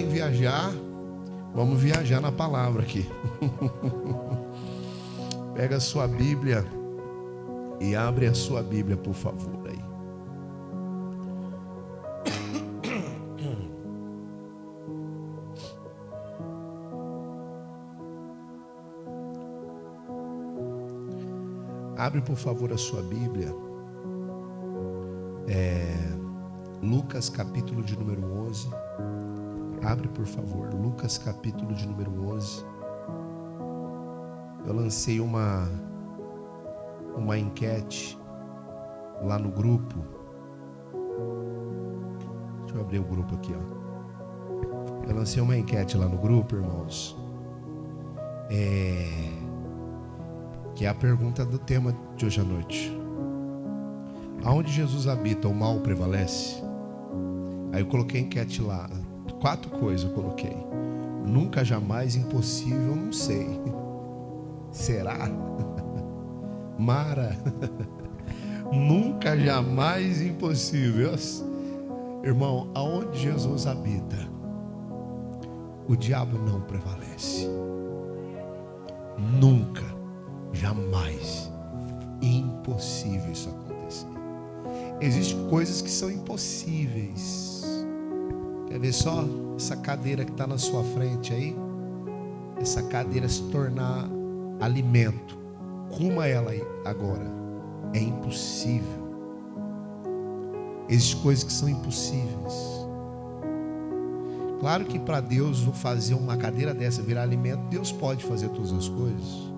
em viajar, vamos viajar na palavra aqui. Pega a sua Bíblia e abre a sua Bíblia, por favor, aí. Abre, por favor, a sua Bíblia. Lucas, capítulo de número 11. Abre, por favor, Lucas, capítulo de número 11. Eu lancei uma enquete lá no grupo. Deixa eu abrir o grupo aqui, ó. Eu lancei uma enquete lá no grupo, irmãos. Que é a pergunta do tema de hoje à noite. Aonde Jesus habita, o mal prevalece? Aí eu coloquei a enquete lá. 4 coisas eu coloquei. Nunca, jamais, impossível, não sei. Será? Mara. Nunca, jamais, impossível. Irmão, aonde Jesus habita, o diabo não prevalece. Nunca, jamais, impossível isso acontecer. Existem coisas que são impossíveis. Quer ver só essa cadeira que está na sua frente aí? Essa cadeira se tornar alimento. Coma ela aí agora. É impossível. Existem coisas que são impossíveis. Claro que para Deus fazer uma cadeira dessa virar alimento, Deus pode fazer todas as coisas.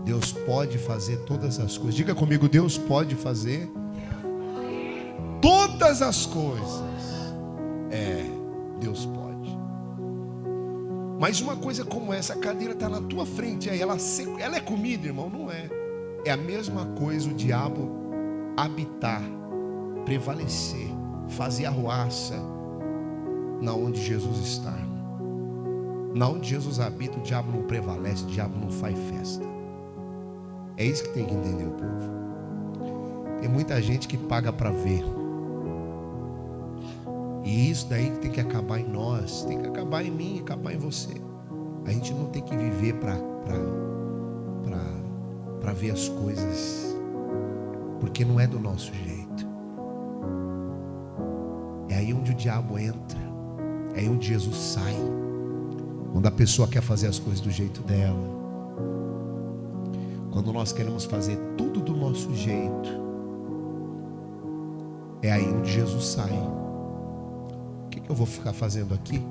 Deus pode fazer todas as coisas. Diga comigo, Deus pode fazer todas as coisas. Deus pode. Mas uma coisa como essa, a cadeira está na tua frente, aí ela é comida, irmão? Não é. É a mesma coisa o diabo habitar, prevalecer, fazer arruaça na onde Jesus está. Na onde Jesus habita, o diabo não prevalece, o diabo não faz festa. É isso que tem que entender o povo. Tem muita gente que paga para ver. E isso daí tem que acabar em nós, tem que acabar em mim, acabar em você. A gente não tem que viver para ver as coisas, porque não é do nosso jeito. É aí onde o diabo entra, é aí onde Jesus sai. Quando a pessoa quer fazer as coisas do jeito dela, quando nós queremos fazer tudo do nosso jeito, é aí onde Jesus sai. O que eu vou ficar fazendo aqui?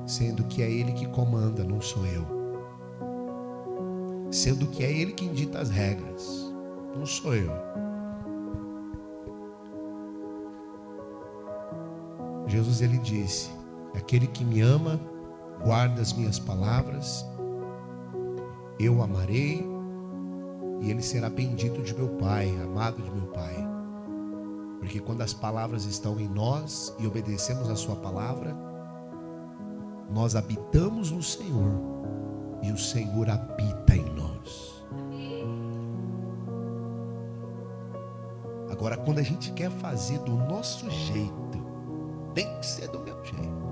Sendo que é Ele que comanda, não sou eu. Sendo que é Ele quem dita as regras, não sou eu. Jesus, Ele disse: aquele que me ama, guarda as minhas palavras, eu o amarei, e ele será bendito de meu Pai, amado de meu Pai. Porque quando as palavras estão em nós e obedecemos a sua palavra, nós habitamos no Senhor e o Senhor habita em nós. Agora, quando a gente quer fazer do nosso jeito, tem que ser do meu jeito.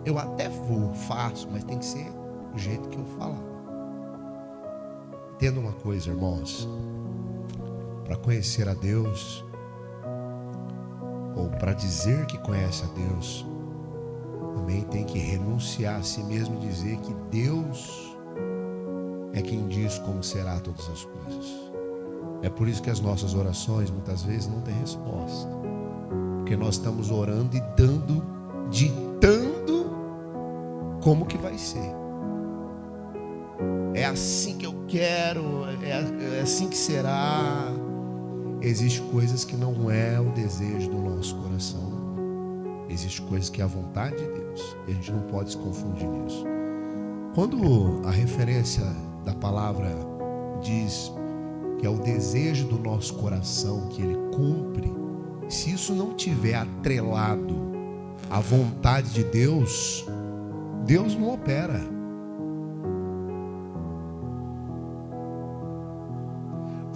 Eu até faço, mas tem que ser do jeito que eu falar. Entenda uma coisa, irmãos. Para conhecer a Deus, ou para dizer que conhece a Deus, também tem que renunciar a si mesmo e dizer que Deus é quem diz como será todas as coisas. É por isso que as nossas orações muitas vezes não têm resposta, porque nós estamos orando e ditando como que vai ser. É assim que eu quero, é assim que será. Existem coisas que não é o desejo do nosso coração. Existem coisas que é a vontade de Deus. E a gente não pode se confundir nisso. Quando a referência da palavra diz que é o desejo do nosso coração que Ele cumpre, se isso não tiver atrelado à vontade de Deus, Deus não opera.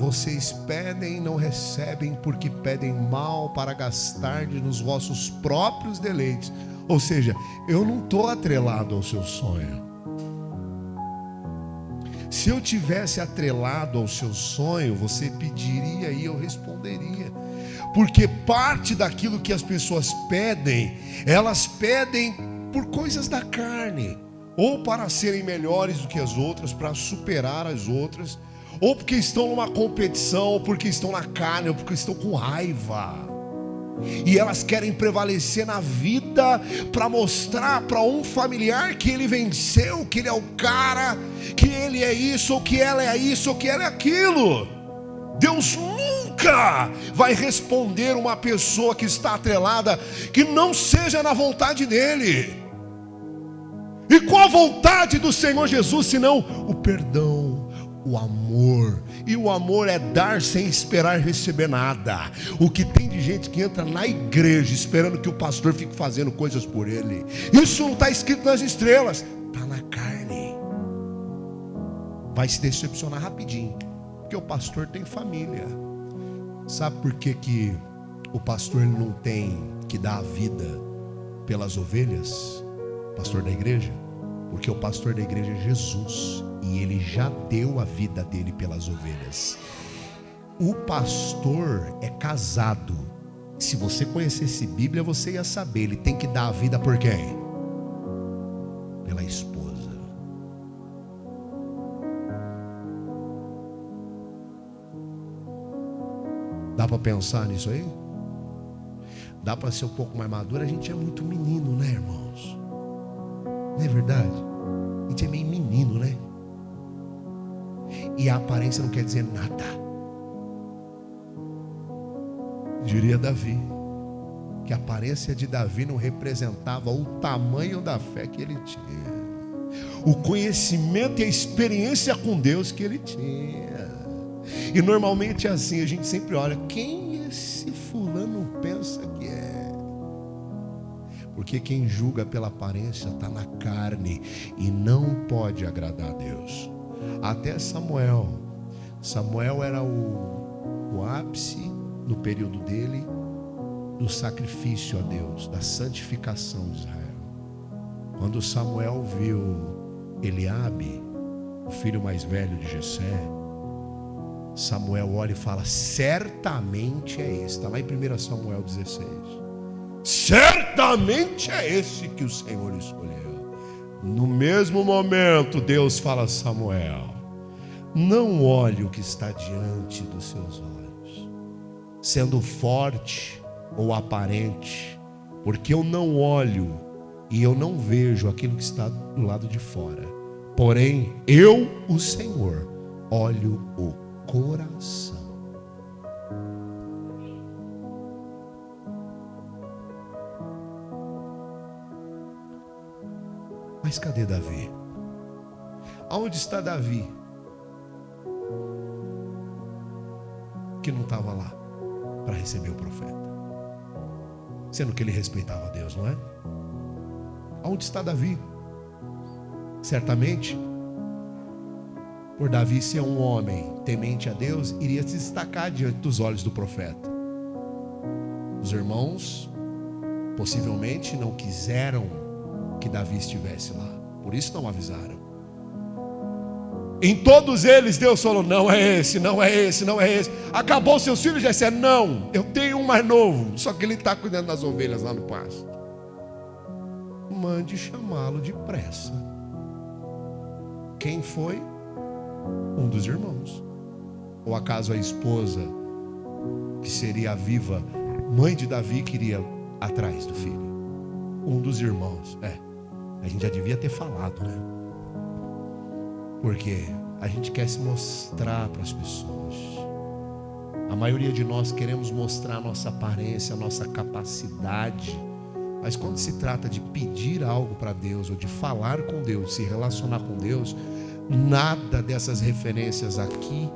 vocês pedem e não recebem, porque pedem mal para gastar nos vossos próprios deleites. Ou seja, eu não estou atrelado ao seu sonho. Se eu tivesse atrelado ao seu sonho, você pediria e eu responderia. Porque parte daquilo que as pessoas pedem, elas pedem por coisas da carne, ou para serem melhores do que as outras, para superar as outras, ou porque estão numa competição, ou porque estão na carne, ou porque estão com raiva. E elas querem prevalecer na vida para mostrar para um familiar que ele venceu, que ele é o cara, que ele é isso, ou que ela é isso, ou que ela é aquilo. Deus nunca vai responder uma pessoa que está atrelada que não seja na vontade dele. E qual a vontade do Senhor Jesus, senão o perdão, o amor? E o amor é dar sem esperar receber nada. O que tem de gente que entra na igreja esperando que o pastor fique fazendo coisas por ele. Isso não está escrito nas estrelas, está na carne. Vai se decepcionar rapidinho, porque o pastor tem família. Sabe por que o pastor ele não tem que dar a vida pelas ovelhas? O pastor da igreja? Porque o pastor da igreja é Jesus, e ele já deu a vida dele pelas ovelhas. O pastor é casado. Se você conhecesse Bíblia, você ia saber. Ele tem que dar a vida por quem? Pela esposa. Dá para pensar nisso aí? Dá para ser um pouco mais maduro? A gente é muito menino, né, irmãos? Não é verdade? A gente é meio menino, né? E a aparência não quer dizer nada. Diria Davi, que a aparência de Davi não representava o tamanho da fé que ele tinha, o conhecimento e a experiência com Deus que ele tinha. E normalmente é assim, a gente sempre olha, quem esse fulano pensa que é? Porque quem julga pela aparência está na carne e não pode agradar a Deus. Até Samuel era o ápice no período dele do sacrifício a Deus, da santificação de Israel. Quando Samuel viu Eliabe, o filho mais velho de Jessé, Samuel olha e fala, certamente é esse. Está lá em 1 Samuel 16. Certamente é esse que o Senhor escolheu. No mesmo momento Deus fala a Samuel, não olhe o que está diante dos seus olhos, sendo forte ou aparente, porque eu não olho e eu não vejo aquilo que está do lado de fora. Porém, eu, o Senhor, olho o coração. Mas cadê Davi? Aonde está Davi? Que não estava lá para receber o profeta, sendo que ele respeitava a Deus, não é? Aonde está Davi? Certamente, por Davi ser um homem temente a Deus, iria se destacar diante dos olhos do profeta. Os irmãos possivelmente não quiseram que Davi estivesse lá, por isso não avisaram. Em todos eles Deus falou, não é esse, não é esse, não é esse. Acabou seus filhos, Jessé? Não, eu tenho um mais novo, só que ele está cuidando das ovelhas lá no pasto. Mande chamá-lo depressa. Quem foi? Um dos irmãos. Ou acaso a esposa, que seria a viva mãe de Davi, queria atrás do filho? Um dos irmãos. A gente já devia ter falado, né? Porque a gente quer se mostrar para as pessoas. A maioria de nós queremos mostrar a nossa aparência, a nossa capacidade. Mas quando se trata de pedir algo para Deus, ou de falar com Deus, se relacionar com Deus, nada dessas referências aqui,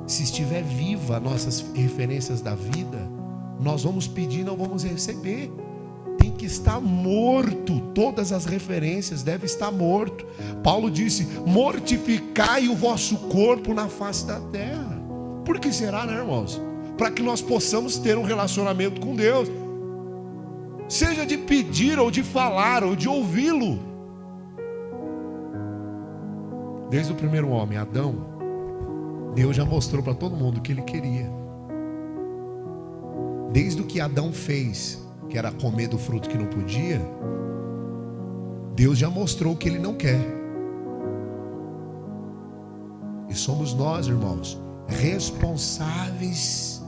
se estiver viva nossas referências da vida, nós vamos pedir e não vamos receber. Tem que estar morto, todas as referências devem estar morto. Paulo disse, mortificai o vosso corpo na face da terra. Por que será, né, irmãos? Para que nós possamos ter um relacionamento com Deus, seja de pedir, ou de falar, ou de ouvi-lo. Desde o primeiro homem, Adão, Deus já mostrou para todo mundo o que ele queria. Desde o que Adão fez, que era comer do fruto que não podia, Deus já mostrou o que ele não quer. E somos nós, irmãos, responsáveis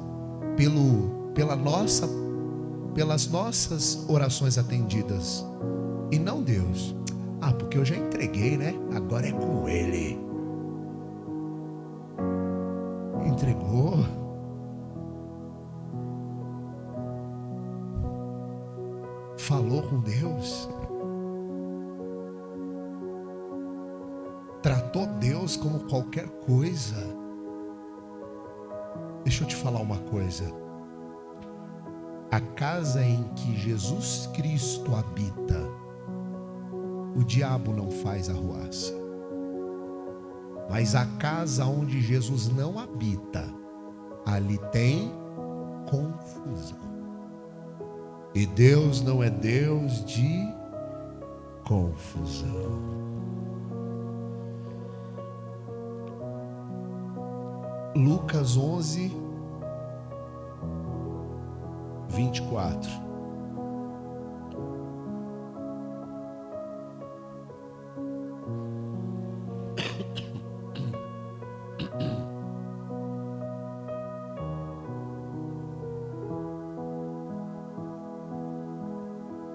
pelas nossas orações atendidas, e não Deus. Porque eu já entreguei, né? Agora é com ele. Entregou. Falou com Deus. Tratou Deus como qualquer coisa. Deixa eu te falar uma coisa. A casa em que Jesus Cristo habita, o diabo não faz arruaça. Mas a casa onde Jesus não habita, ali tem confusão. E Deus não é Deus de confusão. Lucas 11, 24.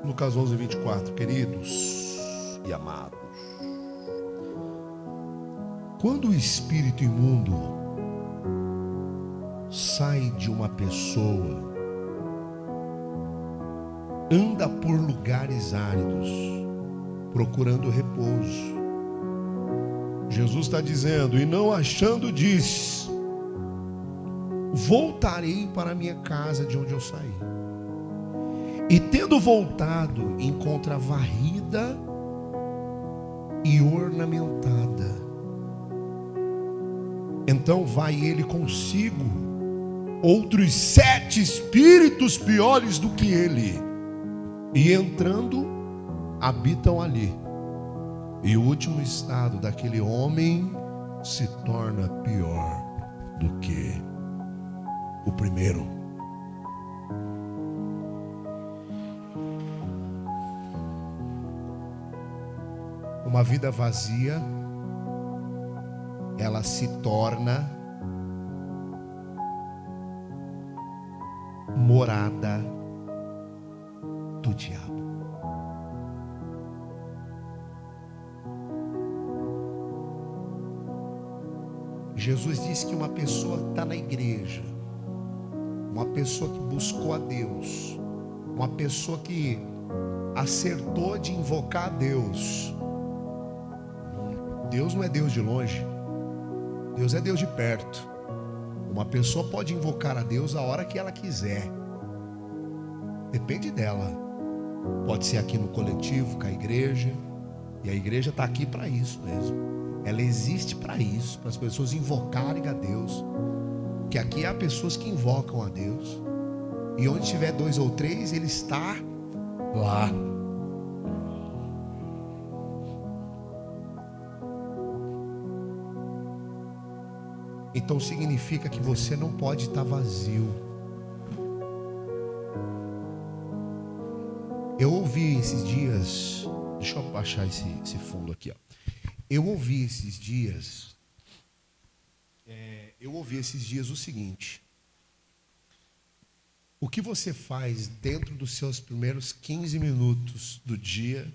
Lucas 11, 24. Queridos e amados, quando o espírito imundo sai de uma pessoa, anda por lugares áridos, procurando repouso. Jesus está dizendo, e não achando, diz: voltarei para a minha casa de onde eu saí. E tendo voltado, encontra varrida e ornamentada. Então vai ele consigo outros 7 espíritos piores do que ele, e entrando, habitam ali. E o último estado daquele homem se torna pior do que o primeiro. Uma vida vazia, ela se torna morada do diabo. Jesus disse que uma pessoa que está na igreja, uma pessoa que buscou a Deus, uma pessoa que acertou de invocar a Deus, Deus não é Deus de longe, Deus é Deus de perto. Uma pessoa pode invocar a Deus a hora que ela quiser, depende dela. Pode ser aqui no coletivo, com a igreja, e a igreja está aqui para isso mesmo. Ela existe para isso, para as pessoas invocarem a Deus. Que aqui há pessoas que invocam a Deus, e onde tiver 2 ou 3, Ele está lá. Então significa que você não pode estar vazio. Eu ouvi esses dias, deixa eu baixar esse fundo aqui, ó. Eu ouvi esses dias o seguinte: o que você faz dentro dos seus primeiros 15 minutos do dia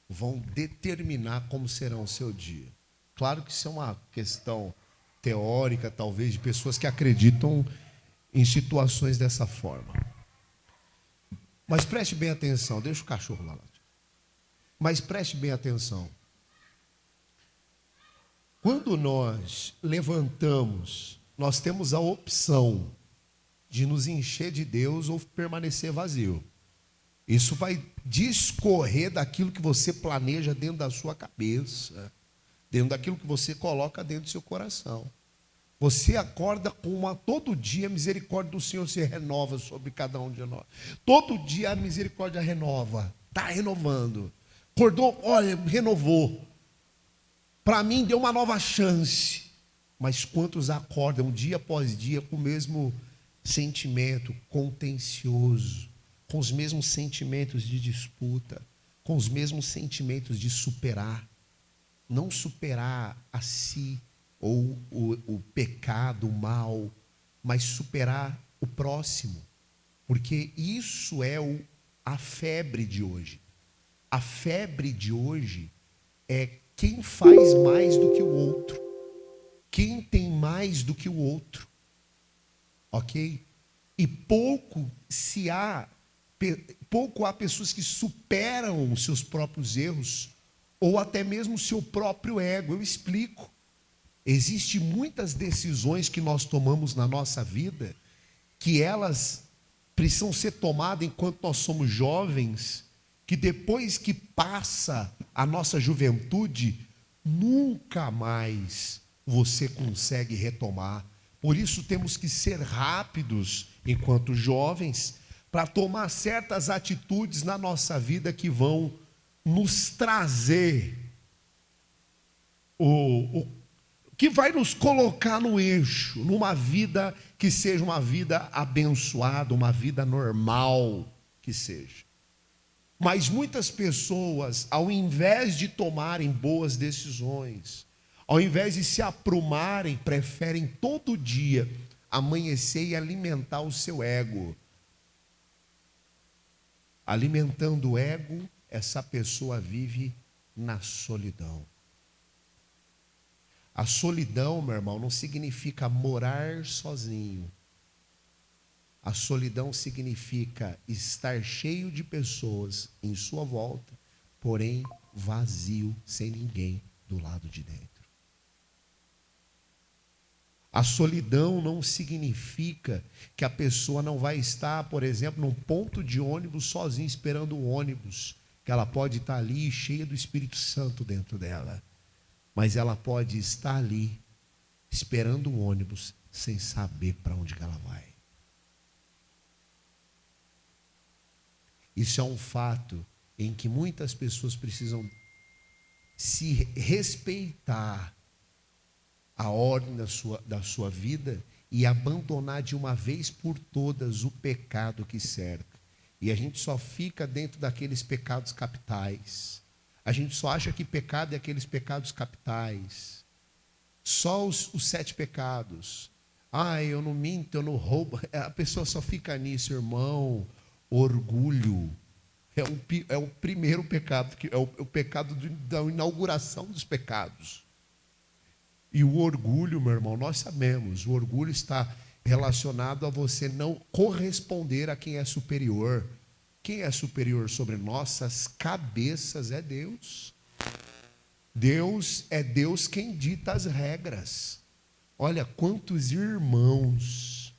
vão determinar como será o seu dia. Claro que isso é uma questão teórica, talvez, de pessoas que acreditam em situações dessa forma. Mas preste bem atenção, deixa o cachorro lá. Mas preste bem atenção. Quando nós levantamos, nós temos a opção de nos encher de Deus ou permanecer vazio. Isso vai discorrer daquilo que você planeja dentro da sua cabeça, dentro daquilo que você coloca dentro do seu coração. Você acorda com todo dia a misericórdia do Senhor se renova sobre cada um de nós. Todo dia a misericórdia renova, está renovando. Acordou, olha, renovou. Para mim deu uma nova chance. Mas quantos acordam dia após dia com o mesmo sentimento contencioso, com os mesmos sentimentos de disputa, com os mesmos sentimentos de superar, não superar a si ou o pecado, o mal, mas superar o próximo, porque isso é a febre de hoje. A febre de hoje é quem faz mais do que o outro, quem tem mais do que o outro, ok? E pouco há pessoas que superam os seus próprios erros, ou até mesmo o seu próprio ego. Eu explico. Existem muitas decisões que nós tomamos na nossa vida, que elas precisam ser tomadas enquanto nós somos jovens, que depois que passa a nossa juventude, nunca mais você consegue retomar. Por isso temos que ser rápidos enquanto jovens, para tomar certas atitudes na nossa vida que vão nos trazer que vai nos colocar no eixo, numa vida que seja uma vida abençoada, uma vida normal que seja. Mas muitas pessoas, ao invés de tomarem boas decisões, ao invés de se aprumarem, preferem todo dia amanhecer e alimentar o seu ego. Alimentando o ego, essa pessoa vive na solidão. A solidão, meu irmão, não significa morar sozinho. A solidão significa estar cheio de pessoas em sua volta, porém vazio, sem ninguém do lado de dentro. A solidão não significa que a pessoa não vai estar, por exemplo, num ponto de ônibus sozinha esperando o ônibus, que ela pode estar ali cheia do Espírito Santo dentro dela. Mas ela pode estar ali, esperando o ônibus, sem saber para onde ela vai. Isso é um fato em que muitas pessoas precisam se respeitar a ordem da sua vida e abandonar de uma vez por todas o pecado que cerca. E a gente só fica dentro daqueles pecados capitais. A gente só acha que pecado é aqueles pecados capitais. Só os 7 pecados. Eu não minto, eu não roubo. A pessoa só fica nisso, irmão. Orgulho. É o primeiro pecado, é o pecado da inauguração dos pecados. E o orgulho, meu irmão, nós sabemos, o orgulho está relacionado a você não corresponder a quem é superior. Quem é superior sobre nossas cabeças é Deus. Deus é Deus quem dita as regras. Olha, quantos irmãos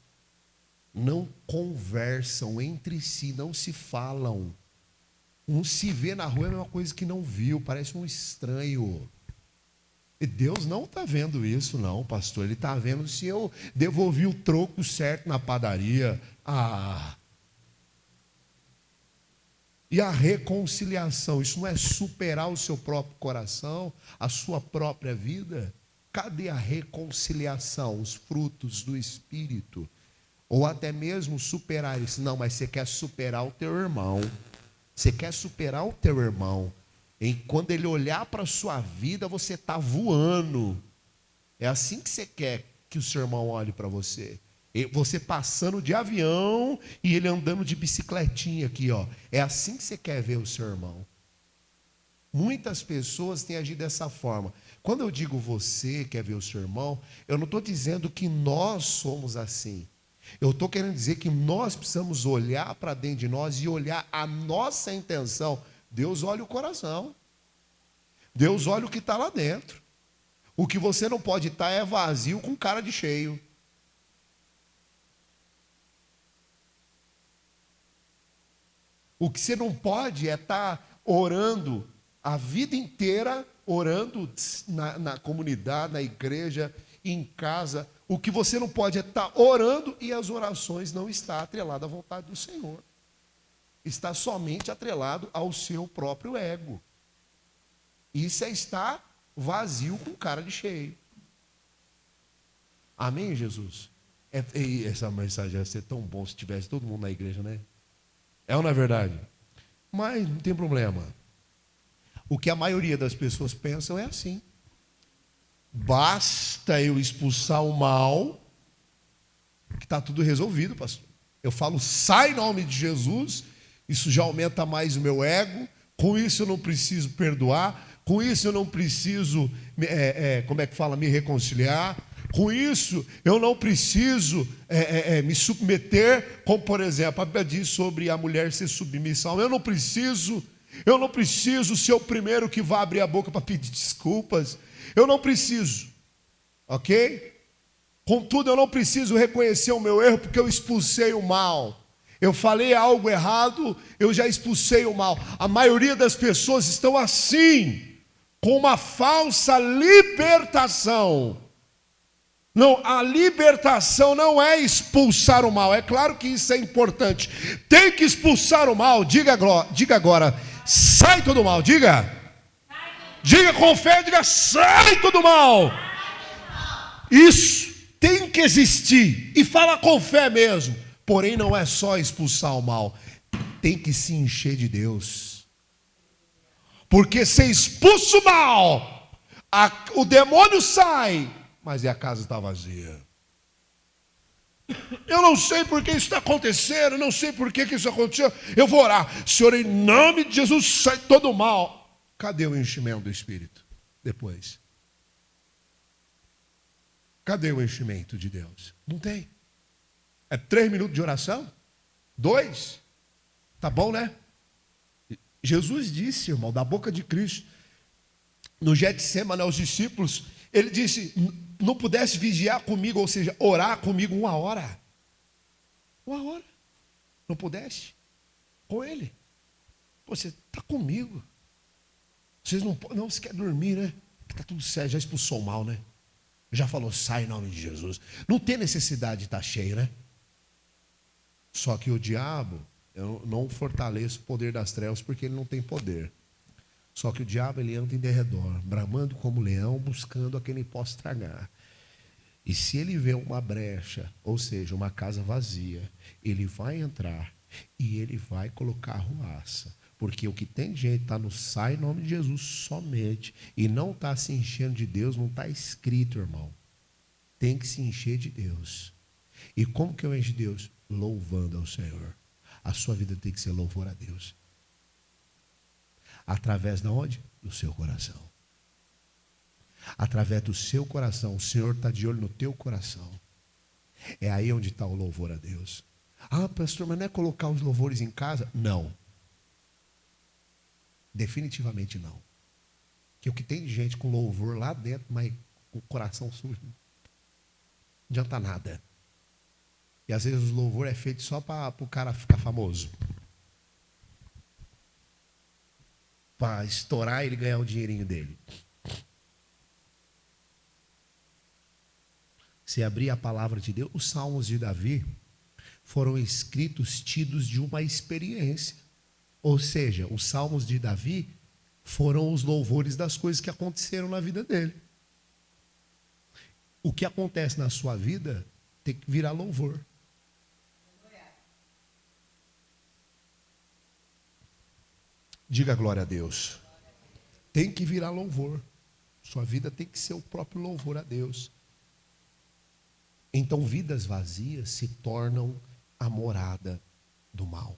não conversam entre si, não se falam. Um se vê na rua é a mesma coisa que não viu, parece um estranho. E Deus não está vendo isso não, pastor. Ele está vendo se eu devolvi o troco certo na padaria. E a reconciliação, isso não é superar o seu próprio coração, a sua própria vida? Cadê a reconciliação, os frutos do Espírito? Ou até mesmo superar isso. Não, mas você quer superar o teu irmão. Você quer superar o teu irmão. E quando ele olhar para a sua vida, você está voando. É assim que você quer que o seu irmão olhe para você. Você passando de avião e ele andando de bicicletinha aqui, ó. É assim que você quer ver o seu irmão. Muitas pessoas têm agido dessa forma. Quando eu digo você quer ver o seu irmão, eu não estou dizendo que nós somos assim. Eu estou querendo dizer que nós precisamos olhar para dentro de nós e olhar a nossa intenção. Deus olha o coração. Deus olha o que está lá dentro. O que você não pode estar é vazio com cara de cheio. O que você não pode é estar orando a vida inteira, orando na comunidade, na igreja, em casa. O que você não pode é estar orando e as orações não estar atreladas à vontade do Senhor. Está somente atrelado ao seu próprio ego. Isso é estar vazio com cara de cheio. Amém, Jesus? Essa mensagem ia ser tão bom se tivesse todo mundo na igreja, né? É ou não é verdade? Mas não tem problema. O que a maioria das pessoas pensam é assim. Basta eu expulsar o mal, que está tudo resolvido, pastor. Eu falo, sai em nome de Jesus, isso já aumenta mais o meu ego, com isso eu não preciso perdoar, com isso eu não preciso, me reconciliar, com isso eu não preciso me submeter, como por exemplo, a Bíblia diz sobre a mulher ser submissa. Eu não preciso ser o primeiro que vai abrir a boca para pedir desculpas, eu não preciso, ok? Contudo, eu não preciso reconhecer o meu erro, porque eu expulsei o mal. Eu falei algo errado, eu já expulsei o mal. A maioria das pessoas estão assim, com uma falsa libertação. Não, a libertação não é expulsar o mal. É claro que isso é importante. Tem que expulsar o mal. Diga agora, sai todo mal. Diga com fé, diga, sai todo mal. Isso tem que existir. E fala com fé mesmo. Porém, não é só expulsar o mal, tem que se encher de Deus. Porque se expulsa o mal, o demônio sai, mas a casa está vazia. Eu não sei por que isso está acontecendo, não sei por que isso aconteceu. Eu vou orar, Senhor, em nome de Jesus, sai todo o mal. Cadê o enchimento do Espírito? Depois. Cadê o enchimento de Deus? Não tem. É 3 minutos de oração? 2? Tá bom, né? Jesus disse, irmão, da boca de Cristo, no Getsemane aos discípulos, ele disse, não pudesse vigiar comigo, ou seja, orar comigo 1 hora. 1 hora. Não pudesse? Com ele. Pô, você está comigo. Vocês não você quer dormir, né? Está tudo certo, já expulsou o mal, né? Já falou, sai em nome de Jesus. Não tem necessidade de estar cheio, né? Só que o diabo, eu não fortaleço o poder das trevas porque ele não tem poder. Só que o diabo, ele anda em derredor, bramando como leão, buscando a quem ele possa tragar. E se ele vê uma brecha, ou seja, uma casa vazia, ele vai entrar e ele vai colocar arruaça. Porque o que tem gente está no sai em nome de Jesus somente e não está se enchendo de Deus, não está escrito, irmão. Tem que se encher de Deus. E como que eu encho de Deus? Louvando ao Senhor. A sua vida tem que ser louvor a Deus. Através de onde? Do seu coração. Através do seu coração. O Senhor está de olho no teu coração. É aí onde está o louvor a Deus. Ah, pastor, mas não é colocar os louvores em casa? Não. Definitivamente não. Porque o que tem de gente com louvor lá dentro, mas com o coração sujo, não adianta nada. E às vezes o louvor é feito só para o cara ficar famoso. Para estourar e ele ganhar o dinheirinho dele. Se abrir a palavra de Deus, os salmos de Davi foram escritos tidos de uma experiência. Ou seja, os salmos de Davi foram os louvores das coisas que aconteceram na vida dele. O que acontece na sua vida tem que virar louvor. Diga glória a Deus. Tem que virar louvor. Sua vida tem que ser o próprio louvor a Deus. Então, vidas vazias se tornam a morada do mal.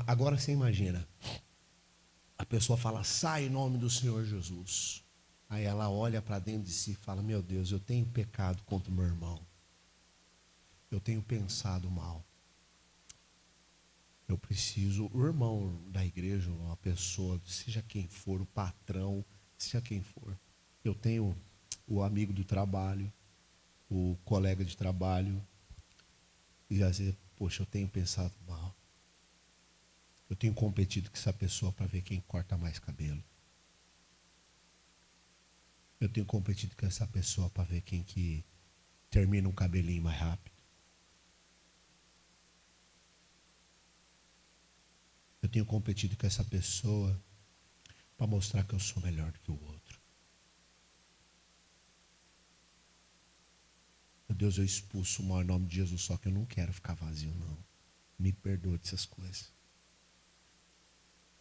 Agora você imagina. A pessoa fala, sai em nome do Senhor Jesus. Aí ela olha para dentro de si e fala, meu Deus, eu tenho pecado contra o meu irmão. Eu tenho pensado mal. Eu preciso, o irmão da igreja, uma pessoa, seja quem for, o patrão, seja quem for. Eu tenho o amigo do trabalho, o colega de trabalho. E às vezes, poxa, eu tenho pensado mal. Eu tenho competido com essa pessoa para ver quem corta mais cabelo. Eu tenho competido com essa pessoa para ver quem que termina um cabelinho mais rápido. Eu tenho competido com essa pessoa para mostrar que eu sou melhor do que o outro. Meu Deus, eu expulso o maior nome de Jesus, só que eu não quero ficar vazio, não. Me perdoe dessas coisas.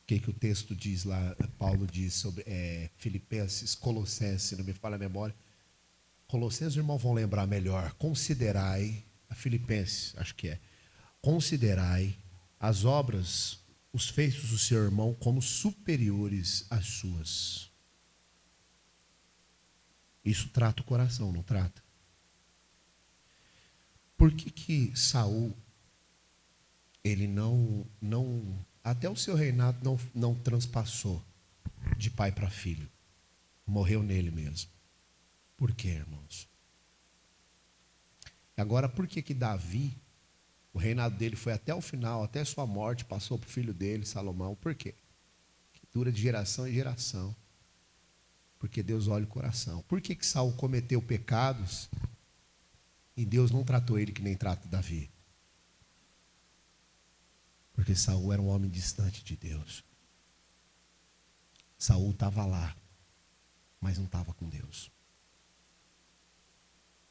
O que o texto diz lá, Paulo diz sobre Filipenses, Colossenses, se não me falha a memória. Colossenses, os irmãos vão lembrar melhor. Considerai, a Filipenses, acho que é. Considerai as obras, os feitos do seu irmão como superiores às suas. Isso trata o coração, não trata? Por que Saul, ele não até o seu reinado não transpassou de pai para filho? Morreu nele mesmo. Por quê, irmãos? Agora, por que Davi, o reinado dele foi até o final, até sua morte, passou para o filho dele, Salomão? Por quê? Que dura de geração em geração. Porque Deus olha o coração. Por que Saul cometeu pecados e Deus não tratou ele que nem trata Davi? Porque Saul era um homem distante de Deus. Saul estava lá, mas não estava com Deus.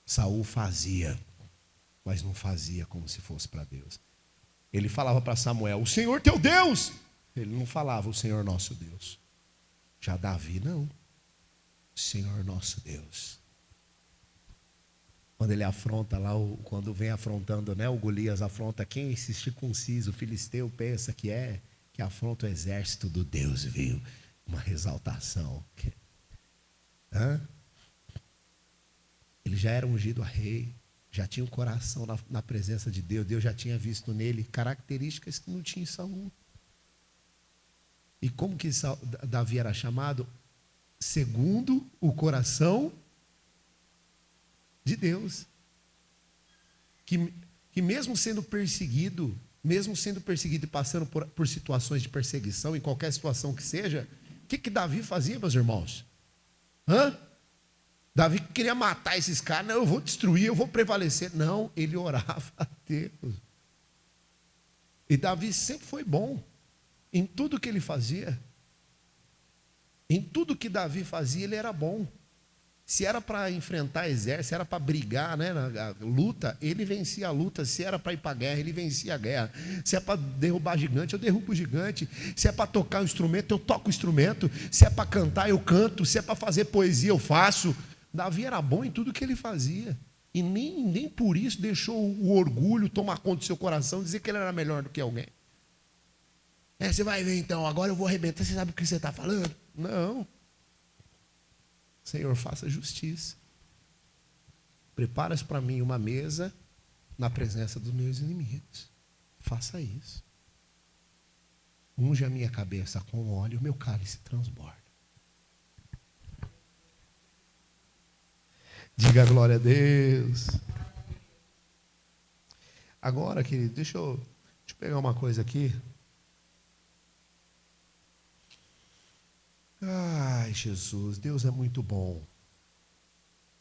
Saul fazia, mas não fazia como se fosse para Deus. Ele falava para Samuel, o Senhor teu Deus. Ele não falava, o Senhor nosso Deus. Já Davi não. O Senhor nosso Deus. Quando ele afronta lá, quando vem afrontando, né, o Golias afronta quem se circuncisa, o filisteu pensa que afronta o exército do Deus vivo. Uma exaltação. Ele já era ungido a rei, já tinha um coração na presença de Deus, Deus já tinha visto nele características que não tinha em Saul. E como que Davi era chamado? Segundo o coração de Deus. Que mesmo sendo perseguido e passando por situações de perseguição, em qualquer situação que seja, o que Davi fazia, meus irmãos? Davi queria matar esses caras. Não, eu vou destruir, eu vou prevalecer. Não, ele orava a Deus. E Davi sempre foi bom em tudo que ele fazia. Em tudo que Davi fazia, ele era bom. Se era para enfrentar exército, se era para brigar, né, na luta, ele vencia a luta. Se era para ir para a guerra, ele vencia a guerra. Se é para derrubar gigante, eu derrubo o gigante. Se é para tocar um instrumento, eu toco o instrumento. Se é para cantar, eu canto. Se é para fazer poesia, eu faço. Davi era bom em tudo que ele fazia. E nem por isso deixou o orgulho tomar conta do seu coração, dizer que ele era melhor do que alguém. Você vai ver então, agora eu vou arrebentar. Você sabe o que você está falando? Não. Senhor, faça justiça. Prepara-se para mim uma mesa na presença dos meus inimigos. Faça isso. Unge a minha cabeça com óleo e o meu cálice transborda. Diga glória a Deus. Agora, querido, deixa eu pegar uma coisa aqui. Ai, Jesus, Deus é muito bom.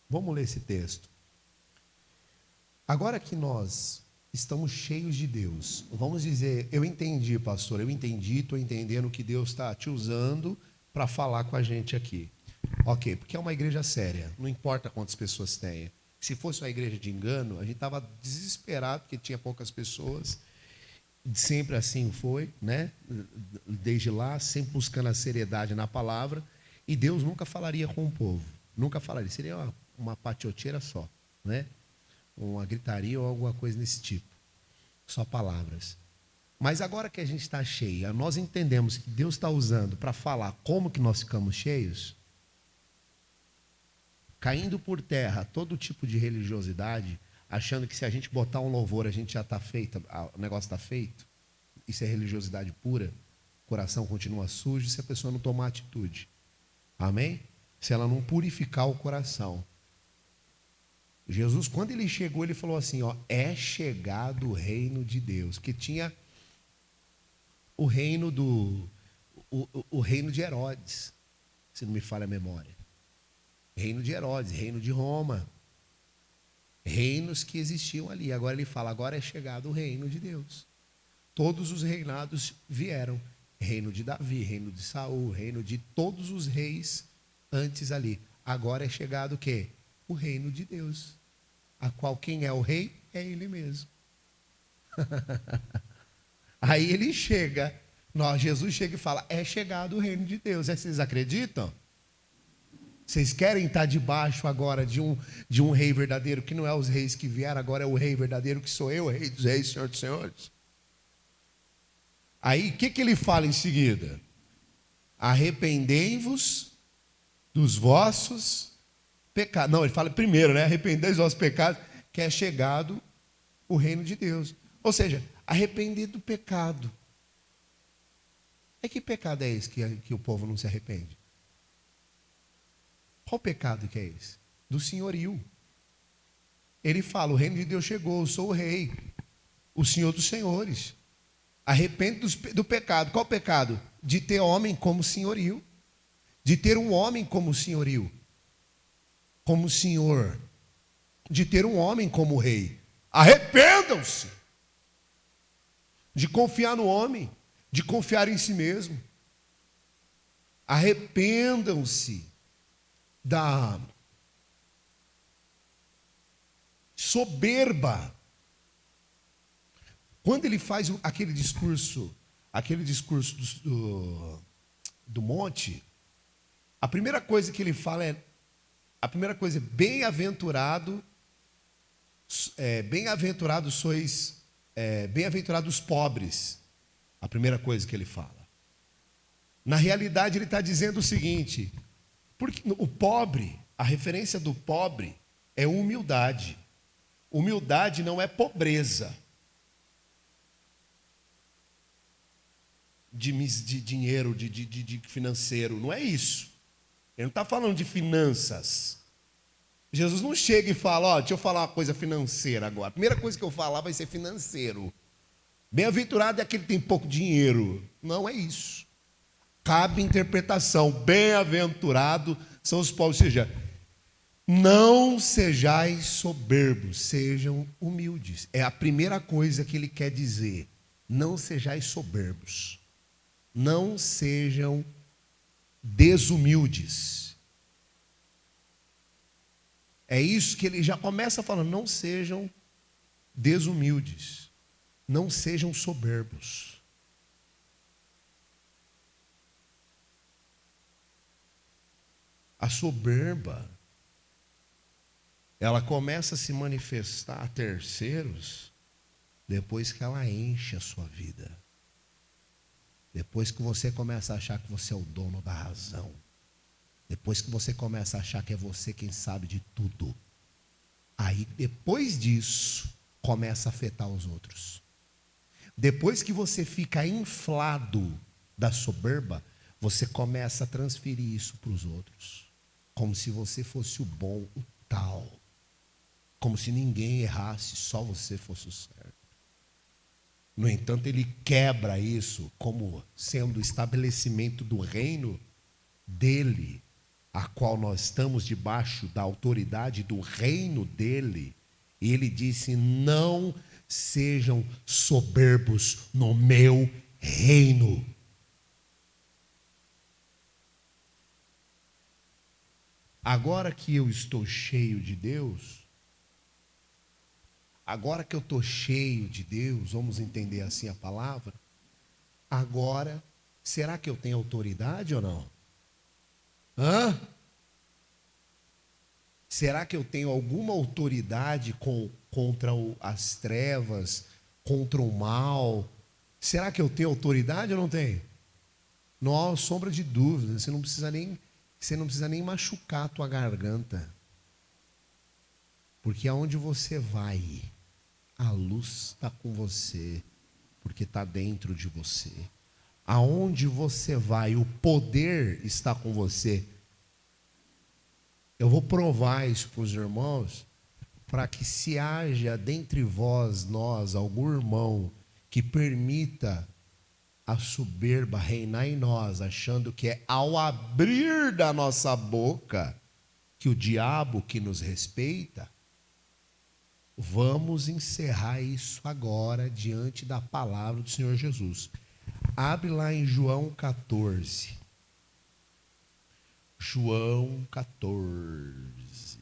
Vamos ler esse texto. Agora que nós estamos cheios de Deus, vamos dizer, eu entendi, pastor, estou entendendo que Deus está te usando para falar com a gente aqui. Ok, porque é uma igreja séria, não importa quantas pessoas tenha. Se fosse uma igreja de engano, a gente estava desesperado porque tinha poucas pessoas. Sempre assim foi, né? Desde lá, sempre buscando a seriedade na palavra. E Deus nunca falaria com o povo. Nunca falaria. Seria uma patioteira só, né? Uma gritaria ou alguma coisa desse tipo. Só palavras. Mas agora que a gente está cheio, nós entendemos que Deus está usando para falar como que nós ficamos cheios, caindo por terra todo tipo de religiosidade, achando que se a gente botar um louvor a gente já está feito, o negócio está feito. Isso é religiosidade pura. O coração continua sujo se a pessoa não tomar atitude. Amém? Se ela não purificar o coração. Jesus, quando ele chegou, ele falou assim, é chegado o reino de Deus. Que tinha o reino o reino de Herodes, se não me falha a memória. Reino de Herodes, reino de Roma. Reinos que existiam ali. Agora ele fala, agora é chegado o reino de Deus. Todos os reinados vieram. Reino de Davi, reino de Saul, reino de todos os reis antes ali. Agora é chegado o quê? O reino de Deus. A qual quem é o rei? É ele mesmo. Aí ele chega, Jesus chega e fala, é chegado o reino de Deus. Vocês acreditam? Vocês querem estar debaixo agora de um rei verdadeiro, que não é os reis que vieram, agora é o rei verdadeiro, que sou eu, o rei dos reis, senhor dos senhores? Aí, o que ele fala em seguida? Arrependei-vos dos vossos pecados. Não, ele fala primeiro, né? Arrependei-vos dos vossos pecados, que é chegado o reino de Deus. Ou seja, arrepender do pecado. Que pecado é esse que o povo não se arrepende? Qual pecado que é esse? Do senhorio. Ele fala, o reino de Deus chegou, eu sou o rei, o senhor dos senhores. Arrepende do pecado. Qual pecado? De ter homem como senhorio. De ter um homem como senhorio. Como senhor. De ter um homem como rei. Arrependam-se. De confiar no homem. De confiar em si mesmo. Arrependam-se da soberba. Quando ele faz aquele discurso do monte, a primeira coisa que ele fala é bem-aventurado, bem-aventurados sois, bem-aventurados os pobres. A primeira coisa que ele fala. Na realidade ele está dizendo o seguinte, porque o pobre, a referência do pobre é humildade. Humildade não é pobreza de dinheiro, de financeiro, não é isso. Ele não está falando de finanças. Jesus não chega e fala, deixa eu falar uma coisa financeira agora. A primeira coisa que eu falar vai ser financeiro. Bem-aventurado é aquele que tem pouco dinheiro. Não é isso. Cabe interpretação. Bem-aventurado são os pobres. Ou seja, não sejais soberbos, sejam humildes. É a primeira coisa que ele quer dizer. Não sejais soberbos. Não sejam desumildes. É isso que ele já começa falando. Não sejam desumildes. Não sejam soberbos. A soberba, ela começa a se manifestar a terceiros depois que ela enche a sua vida. Depois que você começa a achar que você é o dono da razão. Depois que você começa a achar que é você quem sabe de tudo. Aí, depois disso, começa a afetar os outros. Depois que você fica inflado da soberba, você começa a transferir isso para os outros. Como se você fosse o bom, o tal. Como se ninguém errasse, só você fosse o certo. No entanto, ele quebra isso como sendo o estabelecimento do reino dele, a qual nós estamos debaixo da autoridade do reino dele. E ele disse, não sejam soberbos no meu reino. Agora que eu estou cheio de Deus, agora que eu estou cheio de Deus, vamos entender assim a palavra, agora, será que eu tenho autoridade ou não? Será que eu tenho alguma autoridade contra as trevas, contra o mal? Será que eu tenho autoridade ou não tenho? Não há sombra de dúvida, você não precisa nem machucar a tua garganta. Porque aonde você vai, a luz está com você, porque está dentro de você. Aonde você vai, o poder está com você. Eu vou provar isso para os irmãos, para que se haja dentre nós, algum irmão que permita a soberba reinar em nós, achando que é ao abrir da nossa boca que o diabo que nos respeita, vamos encerrar isso agora diante da palavra do Senhor Jesus. Abre lá em João 14. João 14.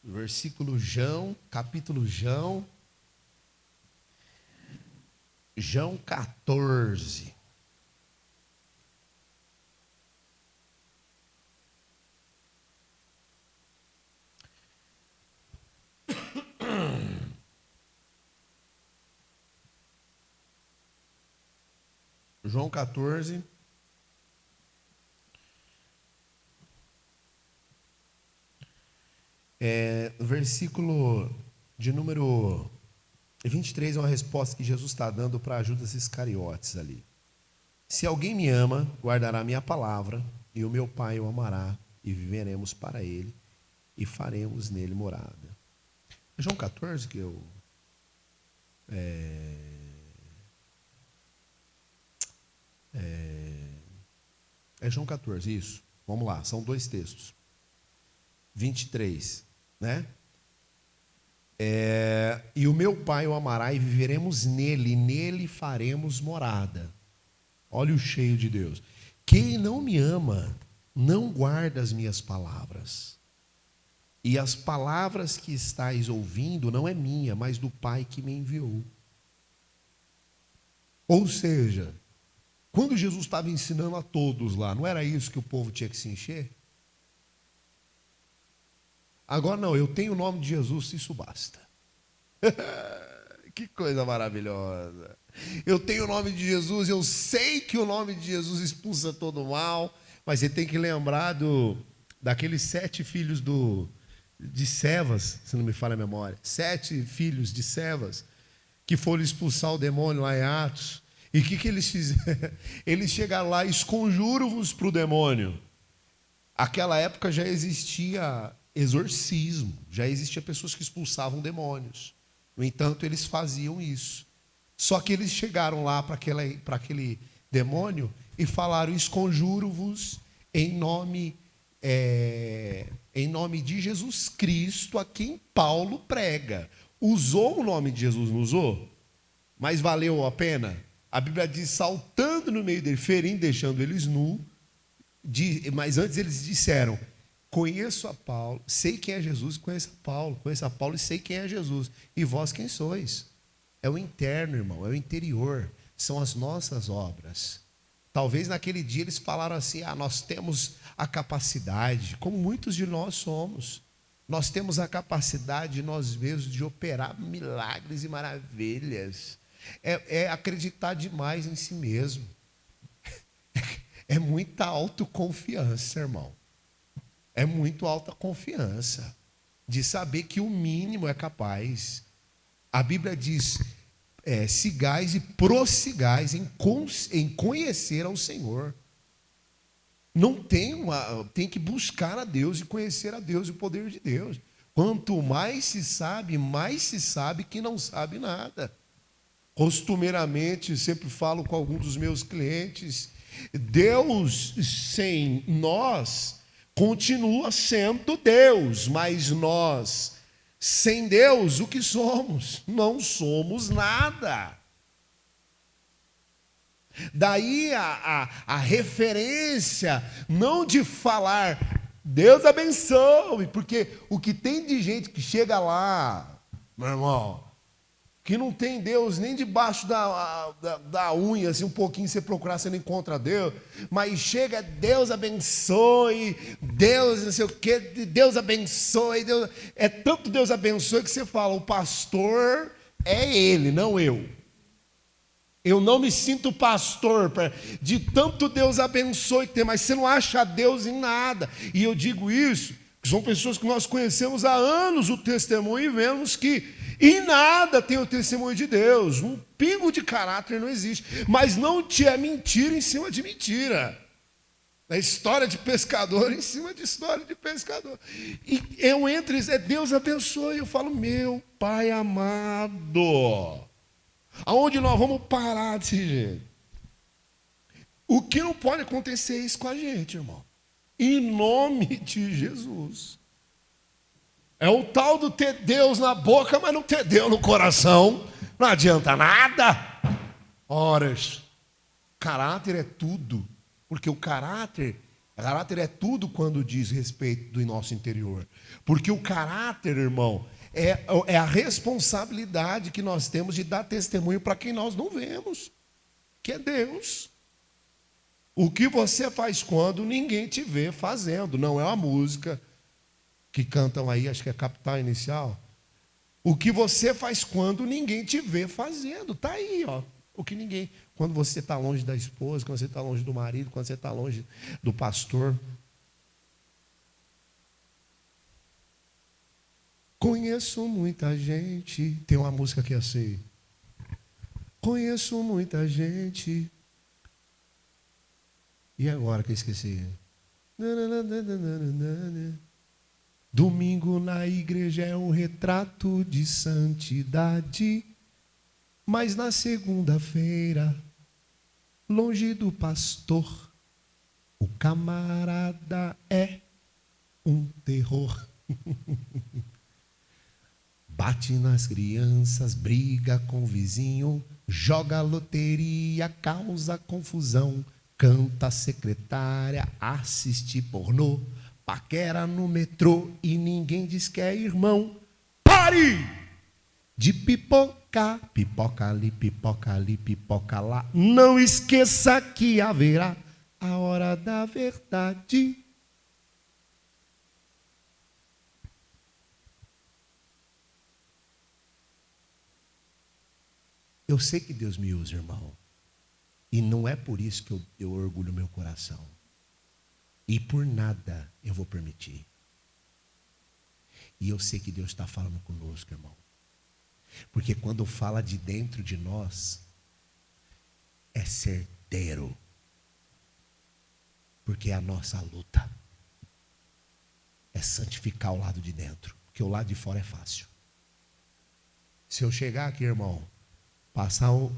Versículo João, capítulo João 14. João 14. Versículo de número 23 é uma resposta que Jesus está dando para Judas Iscariotes ali. Se alguém me ama, guardará a minha palavra, e o meu Pai o amará, e viveremos para ele, e faremos nele morada. João 14 que eu... É João 14, isso. Vamos lá, são dois textos. 23, né? E o meu Pai o amará e viveremos nele, e nele faremos morada. Olha o cheio de Deus. Quem não me ama, não guarda as minhas palavras. E as palavras que estáis ouvindo não é minha, mas do Pai que me enviou. Ou seja, quando Jesus estava ensinando a todos lá, não era isso que o povo tinha que se encher? Agora não, eu tenho o nome de Jesus, isso basta. Que coisa maravilhosa. Eu tenho o nome de Jesus, eu sei que o nome de Jesus expulsa todo o mal, mas você tem que lembrar daqueles 7 filhos de Cefas, se não me falha a memória. 7 filhos de Cefas que foram expulsar o demônio lá em Atos. E o que eles fizeram? Eles chegaram lá, esconjuro-vos para o demônio. Aquela época já existia exorcismo, já existia pessoas que expulsavam demônios. No entanto, eles faziam isso. Só que eles chegaram lá para aquele demônio e falaram: esconjuro-vos em nome de Jesus Cristo, a quem Paulo prega. Usou o nome de Jesus, não usou? Mas valeu a pena? A Bíblia diz: saltando no meio dele, ferindo, deixando eles nus. Mas antes eles disseram: conheço a Paulo, sei quem é Jesus, conheço a Paulo e sei quem é Jesus. E vós quem sois? É o interno, irmão, é o interior, são as nossas obras. Talvez naquele dia eles falaram assim: nós temos a capacidade, como muitos de nós somos, nós temos a capacidade nós mesmos de operar milagres e maravilhas. É acreditar demais em si mesmo. É muita autoconfiança, irmão. É muito alta confiança de saber que o mínimo é capaz. A Bíblia diz: sigais e prossigais em conhecer ao Senhor. Não tem que buscar a Deus e conhecer a Deus e o poder de Deus. Quanto mais se sabe que não sabe nada. Costumeiramente, sempre falo com alguns dos meus clientes: Deus sem nós continua sendo Deus, mas nós, sem Deus, o que somos? Não somos nada. Daí a referência, não de falar Deus abençoe, porque o que tem de gente que chega lá, meu irmão, que não tem Deus nem debaixo da unha, assim, um pouquinho você procurar, você não encontra Deus, mas chega: Deus abençoe, Deus não sei o que, Deus abençoe, Deus, é tanto Deus abençoe que você fala: o pastor é ele, não eu. Eu não me sinto pastor de tanto Deus abençoe que tem, mas você não acha Deus em nada. E eu digo isso, que são pessoas que nós conhecemos há anos o testemunho e vemos que em nada tem o testemunho de Deus. Um pingo de caráter não existe. Mas não é mentira em cima de mentira. É história de pescador em cima de história de pescador. E eu entro e digo: Deus abençoe. Eu falo: meu Pai amado, aonde nós vamos parar desse jeito? O que não pode acontecer é isso com a gente, irmão. Em nome de Jesus. É o tal do ter Deus na boca, mas não ter Deus no coração. Não adianta nada. Horas. Caráter é tudo. Porque o caráter é tudo quando diz respeito do nosso interior. Porque o caráter, irmão, é a responsabilidade que nós temos de dar testemunho para quem nós não vemos, que é Deus. O que você faz quando ninguém te vê fazendo, não é uma música que cantam aí, acho que é Capital Inicial. O que você faz quando ninguém te vê fazendo, está aí, ó. O que ninguém, quando você está longe da esposa, quando você está longe do marido, quando você está longe do pastor. Conheço muita gente, tem uma música que é assim. Conheço muita gente. E agora que eu esqueci? Domingo na igreja é um retrato de santidade, mas na segunda-feira, longe do pastor, o camarada é um terror. Bate nas crianças, briga com o vizinho, joga loteria, causa confusão, canta secretária, assiste pornô, paquera no metrô e ninguém diz que é irmão. Pare de pipocar, pipoca ali, pipoca lá. Não esqueça que haverá a hora da verdade. Eu sei que Deus me usa, irmão. E não é por isso que eu orgulho meu coração. E por nada eu vou permitir. E eu sei que Deus está falando conosco, irmão. Porque quando fala de dentro de nós, é certeiro. Porque é a nossa luta. É santificar o lado de dentro. Porque o lado de fora é fácil. Se eu chegar aqui, irmão, passar o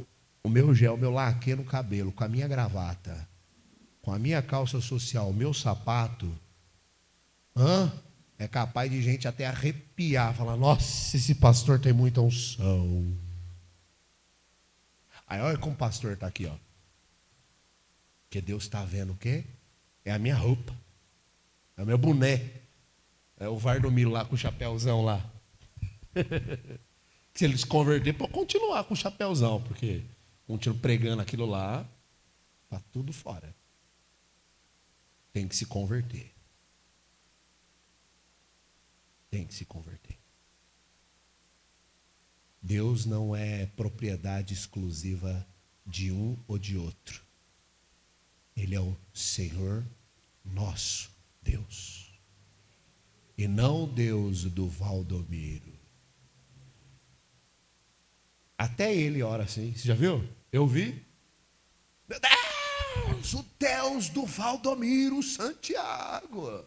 meu gel, o meu laque no cabelo, com a minha gravata, com a minha calça social, o meu sapato, é capaz de gente até arrepiar, falar, nossa, esse pastor tem muita unção. Aí olha como o pastor está aqui, ó. Porque Deus está vendo o quê? É a minha roupa, é o meu boné, é o Vardomiro lá com o chapéuzão lá. Se eles converter, pode continuar com o chapéuzão, porque continuam pregando aquilo lá, está tudo fora. Tem que se converter. Tem que se converter. Deus não é propriedade exclusiva de um ou de outro. Ele é o Senhor nosso Deus. E não o Deus do Valdomiro. Até ele ora assim. Você já viu? Eu vi. Meu Deus, o Deus do Valdomiro Santiago.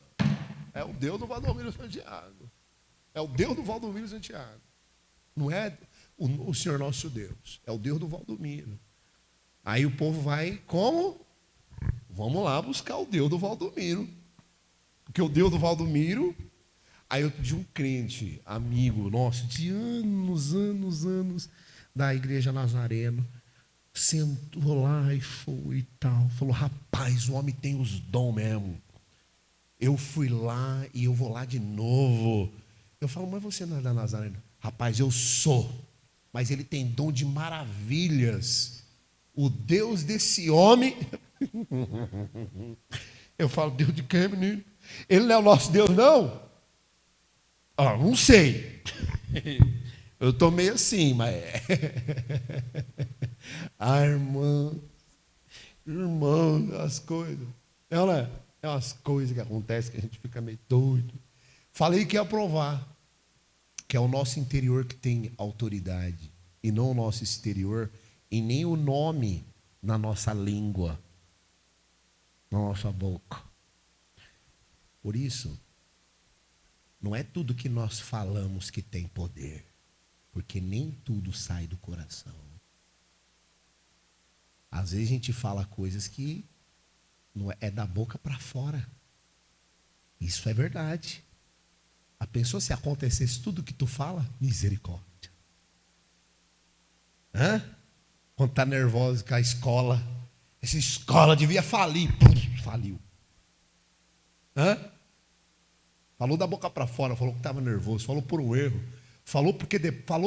É o Deus do Valdomiro Santiago. É o Deus do Valdomiro Santiago. Não é o Senhor nosso Deus. É o Deus do Valdomiro. Aí o povo vai, como? Vamos lá buscar o Deus do Valdomiro. Porque o Deus do Valdomiro... Aí eu de um crente, amigo nosso, de anos, da igreja Nazareno, sentou lá e foi e tal. Falou, rapaz, o homem tem os dons mesmo. Eu fui lá e eu vou lá de novo. Eu falo, mas você não é da Nazareno? Rapaz, eu sou. Mas ele tem dom de maravilhas. O Deus desse homem... Eu falo, Deus de quem, menino? Ele não é o nosso Deus, não? Não sei. Eu estou meio assim, mas... irmão, as coisas... É umas coisas que acontecem que a gente fica meio doido. Falei que ia provar, que é o nosso interior que tem autoridade, e não o nosso exterior, e nem o nome na nossa língua, na nossa boca. Por isso... Não é tudo que nós falamos que tem poder, porque nem tudo sai do coração. Às vezes a gente fala coisas que Não é da boca para fora. Isso é verdade. A pessoa, se acontecesse tudo que tu fala, misericórdia. Hã? Quando está nervoso com a escola, essa escola devia falir. Pum, faliu. Hã? Falou da boca para fora, falou que estava nervoso, falou por um erro. Falou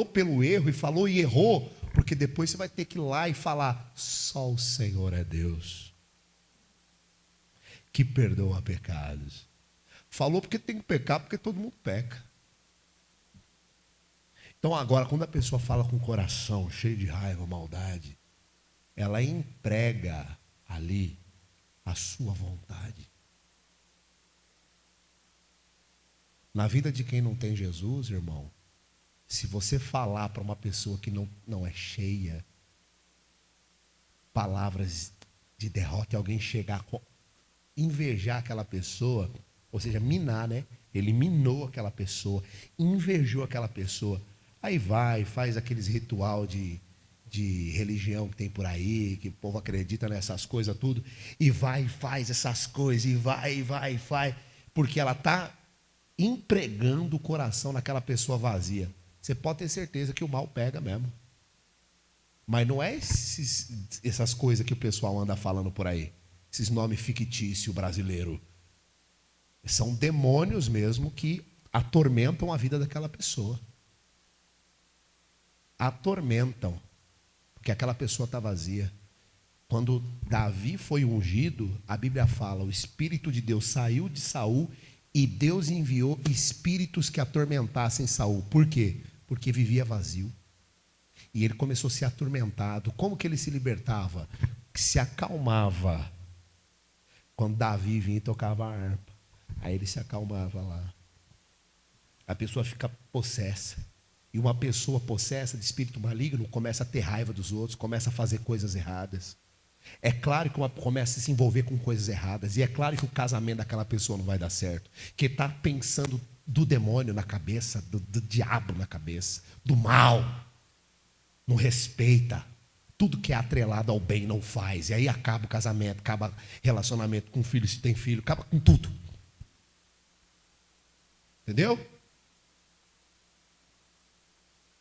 pelo erro e falou e errou, porque depois você vai ter que ir lá e falar: só o Senhor é Deus, que perdoa pecados. Falou porque tem que pecar, porque todo mundo peca. Então agora, quando a pessoa fala com o coração cheio de raiva, maldade, ela emprega ali a sua vontade. Na vida de quem não tem Jesus, irmão, se você falar para uma pessoa que não é cheia, palavras de derrota, e alguém chegar, invejar aquela pessoa, ou seja, minar, né? Ele minou aquela pessoa, invejou aquela pessoa. Aí vai, faz aqueles ritual de religião que tem por aí, que o povo acredita nessas coisas tudo, e vai e faz essas coisas, e vai, porque ela está empregando o coração naquela pessoa vazia. Você pode ter certeza que o mal pega mesmo. Mas não é essas coisas que o pessoal anda falando por aí, esses nomes fictícios brasileiros. São demônios mesmo que atormentam a vida daquela pessoa. Atormentam, porque aquela pessoa está vazia. Quando Davi foi ungido, a Bíblia fala: o Espírito de Deus saiu de Saul e Deus enviou espíritos que atormentassem Saul. Por quê? Porque vivia vazio. E ele começou a ser atormentado. Como que ele se libertava? Se acalmava. Quando Davi vinha e tocava a harpa, aí ele se acalmava lá. A pessoa fica possessa. E uma pessoa possessa de espírito maligno começa a ter raiva dos outros, começa a fazer coisas erradas. É claro que começa a se envolver com coisas erradas. E é claro que o casamento daquela pessoa não vai dar certo. Que está pensando do demônio na cabeça, do diabo na cabeça, do mal. Não respeita. Tudo que é atrelado ao bem não faz. E aí acaba o casamento, acaba relacionamento com filho, se tem filho, acaba com tudo. Entendeu?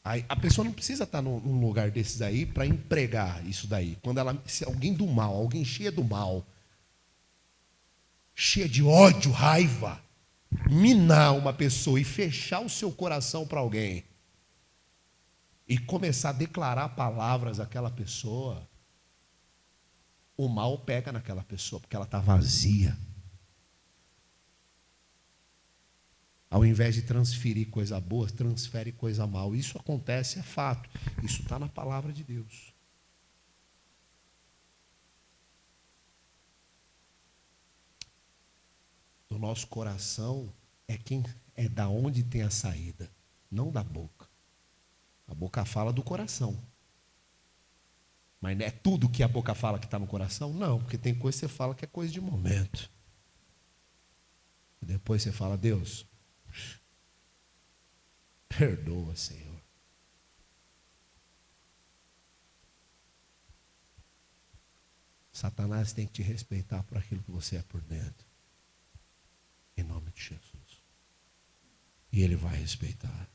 Aí, a pessoa não precisa estar num lugar desses aí para empregar isso daí. Se alguém do mal, alguém cheia do mal, cheia de ódio, raiva, minar uma pessoa e fechar o seu coração para alguém e começar a declarar palavras àquela pessoa, o mal pega naquela pessoa, porque ela está vazia. Ao invés de transferir coisa boa, transfere coisa mal. Isso acontece, é fato. Isso está na palavra de Deus. Do nosso coração é da onde tem a saída, não da boca. A boca fala do coração. Mas não é tudo que a boca fala que está no coração? Não, porque tem coisa que você fala que é coisa de momento. E depois você fala: Deus, perdoa, Senhor. Satanás tem que te respeitar por aquilo que você é por dentro. Em nome de Jesus. E ele vai respeitar.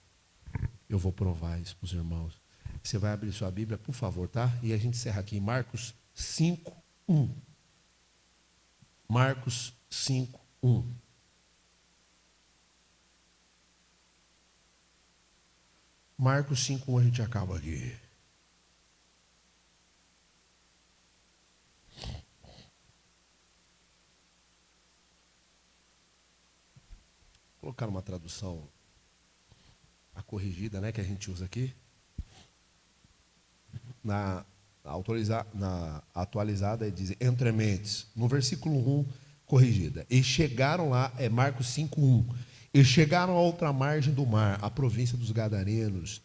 Eu vou provar isso para os irmãos. Você vai abrir sua Bíblia, por favor, tá? E a gente encerra aqui em Marcos 5:1. Marcos 5:1. Marcos 5:1 a gente acaba aqui. Vou colocar uma tradução, a corrigida, né, que a gente usa aqui. Na atualizada diz entre mentes. No versículo 1, corrigida. E chegaram lá, Marcos 5:1. E chegaram a outra margem do mar, a província dos Gadarenos.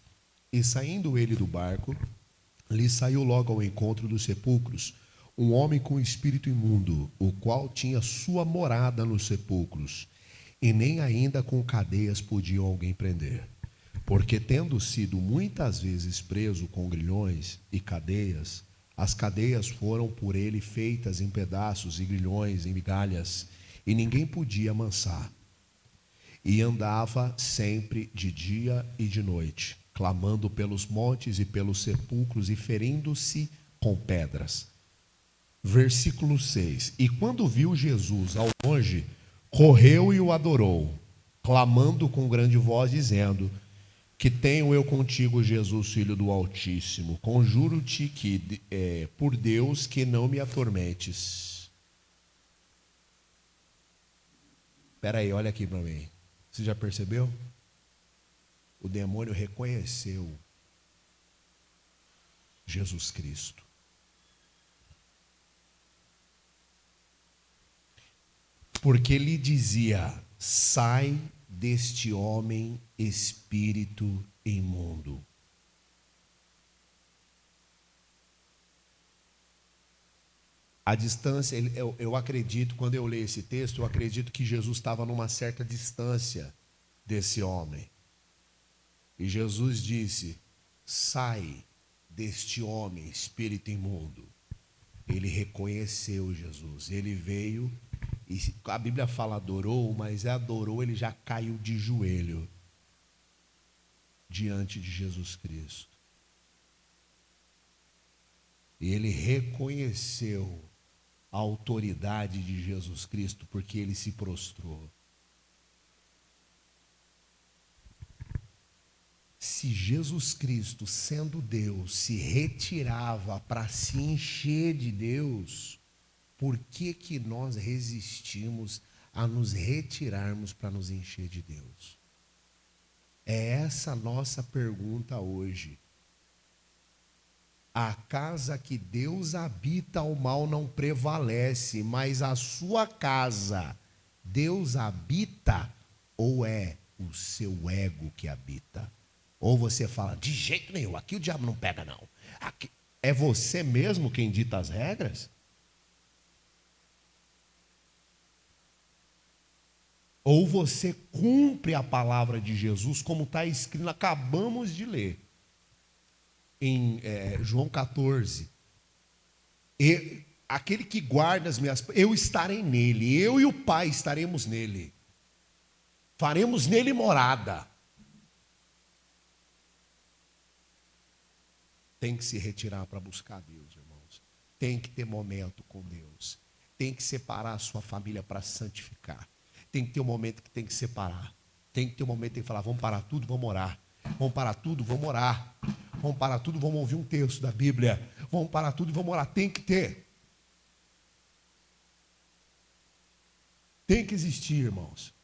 E saindo ele do barco, lhe saiu logo ao encontro dos sepulcros um homem com espírito imundo, o qual tinha sua morada nos sepulcros, e nem ainda com cadeias podiam alguém prender. Porque tendo sido muitas vezes preso com grilhões e cadeias, As cadeias foram por ele feitas em pedaços e grilhões, em migalhas, e ninguém podia amansar. E andava sempre de dia e de noite, clamando pelos montes e pelos sepulcros e ferindo-se com pedras. Versículo 6. E quando viu Jesus ao longe, correu e o adorou, clamando com grande voz, dizendo: que tenho eu contigo, Jesus, Filho do Altíssimo. Conjuro-te que, por Deus, que não me atormentes. Espera aí, olha aqui para mim. Você já percebeu? O demônio reconheceu Jesus Cristo. Porque lhe dizia: sai deste homem, espírito imundo. A distância, eu acredito, quando eu leio esse texto, eu acredito que Jesus estava numa certa distância desse homem. E Jesus disse: sai deste homem, espírito imundo. Ele reconheceu Jesus, ele veio, e a Bíblia fala adorou, mas adorou, ele já caiu de joelho diante de Jesus Cristo. E ele reconheceu a autoridade de Jesus Cristo, porque ele se prostrou. Se Jesus Cristo, sendo Deus, se retirava para se encher de Deus, por que que nós resistimos a nos retirarmos para nos encher de Deus? É essa a nossa pergunta hoje. A casa que Deus habita, o mal não prevalece, mas a sua casa, Deus habita, ou é o seu ego que habita? Ou você fala: de jeito nenhum, aqui o diabo não pega não. Aqui é você mesmo quem dita as regras? Ou você cumpre a palavra de Jesus como está escrito, acabamos de ler em João 14. E aquele que guarda as minhas, eu estarei nele, eu e o Pai estaremos nele, faremos nele morada. Tem que se retirar para buscar Deus, irmãos. Tem que ter momento com Deus. Tem que separar a sua família para santificar. Tem que ter um momento que tem que separar. Tem que ter um momento que tem que falar: vamos parar tudo, vamos orar. Vamos parar tudo, vamos orar. Vamos parar tudo, vamos ouvir um texto da Bíblia. Vamos parar tudo e vamos orar. Tem que ter. Tem que existir, irmãos.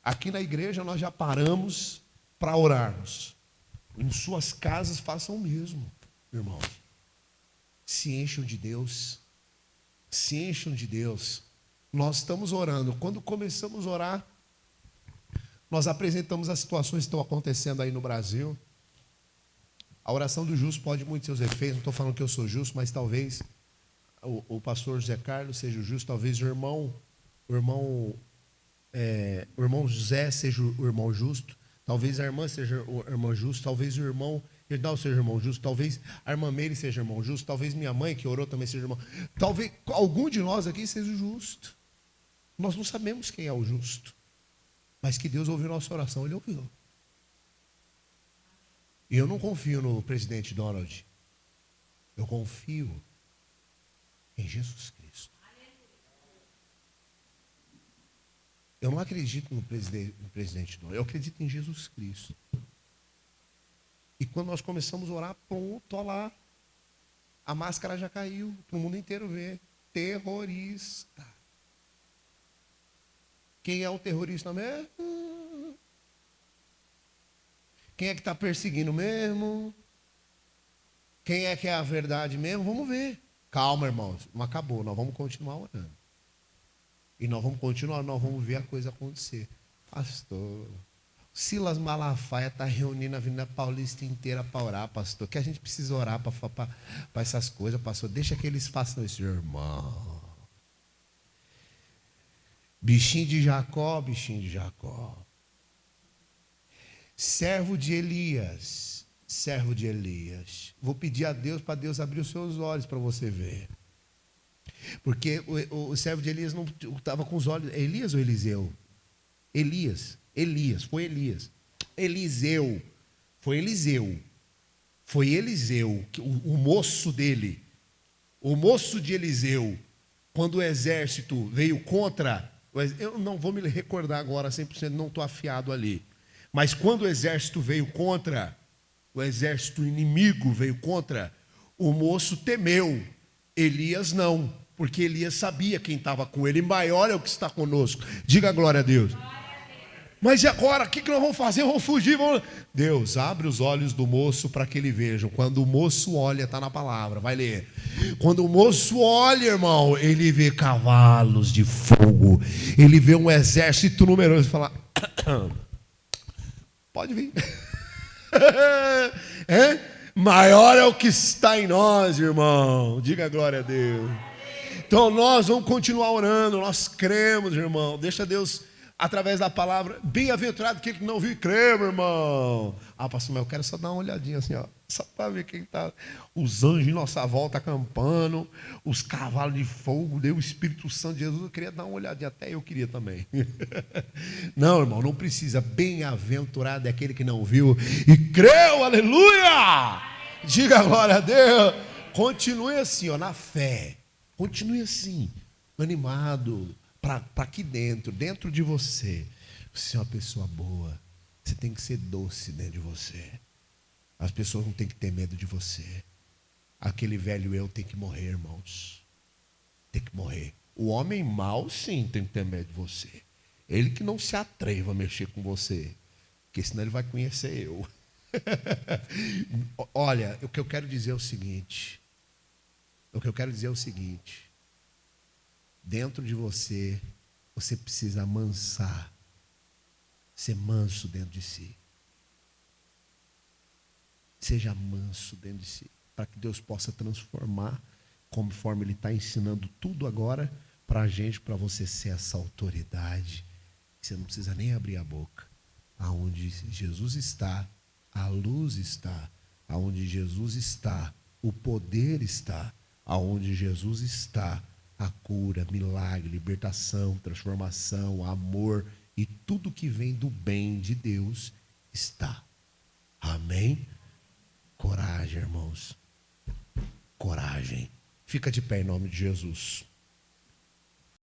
Aqui na igreja nós já paramos para orarmos. Em suas casas façam o mesmo, irmãos. Se encham de Deus. Se encham de Deus. Nós estamos orando. Quando começamos a orar, nós apresentamos as situações que estão acontecendo aí no Brasil. A oração do justo pode muito seus efeitos. Não estou falando que eu sou justo, mas talvez o pastor José Carlos seja justo. Talvez o irmão José seja o irmão justo. Talvez a irmã seja o irmão justo. Talvez o irmão Herdal seja irmão justo. Talvez a irmã Meire seja irmão justo. Talvez minha mãe, que orou, também seja irmão. Talvez algum de nós aqui seja o justo. Nós não sabemos quem é o justo. Mas que Deus ouviu nossa oração, Ele ouviu. E eu não confio no presidente Donald. Eu confio em Jesus Cristo. Eu não acredito no presidente Donald. Eu acredito em Jesus Cristo. E quando nós começamos a orar, pronto, olha lá. A máscara já caiu, para o mundo inteiro ver. Terrorista. Quem é o terrorista mesmo? Quem é que está perseguindo mesmo? Quem é que é a verdade mesmo? Vamos ver. Calma, irmãos. Não acabou. Nós vamos continuar orando. E nós vamos continuar, nós vamos ver a coisa acontecer. Pastor, Silas Malafaia está reunindo a Avenida Paulista inteira para orar, pastor. Que a gente precisa orar para essas coisas, pastor. Deixa que eles façam isso, irmão. Bichinho de Jacó, bichinho de Jacó. Servo de Elias, servo de Elias. Vou pedir a Deus para Deus abrir os seus olhos para você ver. Porque o servo de Elias não estava com os olhos. Elias ou Eliseu? Elias, foi Elias. Eliseu, foi Eliseu. Foi Eliseu, o moço dele. O moço de Eliseu, quando o exército veio contra. Eu não vou me recordar agora 100%, não estou afiado ali. Mas quando o exército veio contra, o exército inimigo veio contra, o moço temeu. Elias não, porque Elias sabia quem estava com ele. Maior é o que está conosco. Diga glória a Deus. Mas e agora? O que nós vamos fazer? Vamos fugir? Deus, abre os olhos do moço para que ele veja. Quando o moço olha, está na palavra, vai ler. Quando o moço olha, irmão, ele vê cavalos de fogo. Ele vê um exército numeroso. Fala, pode vir. É? Maior é o que está em nós, irmão. Diga glória a Deus. Então nós vamos continuar orando. Nós cremos, irmão. Deixa Deus, através da palavra, bem-aventurado aquele que não viu e crê, meu irmão. Pastor, mas eu quero só dar uma olhadinha assim, ó, só para ver quem está. Os anjos em nossa volta acampando, os cavalos de fogo, deu o Espírito Santo de Jesus. Eu queria dar uma olhadinha, até eu queria também. Não, irmão, não precisa. Bem-aventurado é aquele que não viu e creu, aleluia! Diga glória a Deus. Continue assim, ó, na fé. Continue assim, animado. Para aqui dentro de você. Você é uma pessoa boa. Você tem que ser doce dentro de você. As pessoas não têm que ter medo de você. Aquele velho eu tem que morrer, irmãos. Tem que morrer. O homem mau, sim, tem que ter medo de você. Ele que não se atreva a mexer com você. Porque senão ele vai conhecer eu. Olha, o que eu quero dizer é o seguinte. Dentro de você, você precisa amansar, ser manso dentro de si. Seja manso dentro de si, para que Deus possa transformar, conforme Ele está ensinando tudo agora para a gente, para você ser essa autoridade. Você não precisa nem abrir a boca. Aonde Jesus está, a luz está. Aonde Jesus está, o poder está. Aonde Jesus está, a cura, milagre, libertação, transformação, amor e tudo que vem do bem de Deus está. Amém? Coragem, irmãos. Coragem. Fica de pé em nome de Jesus.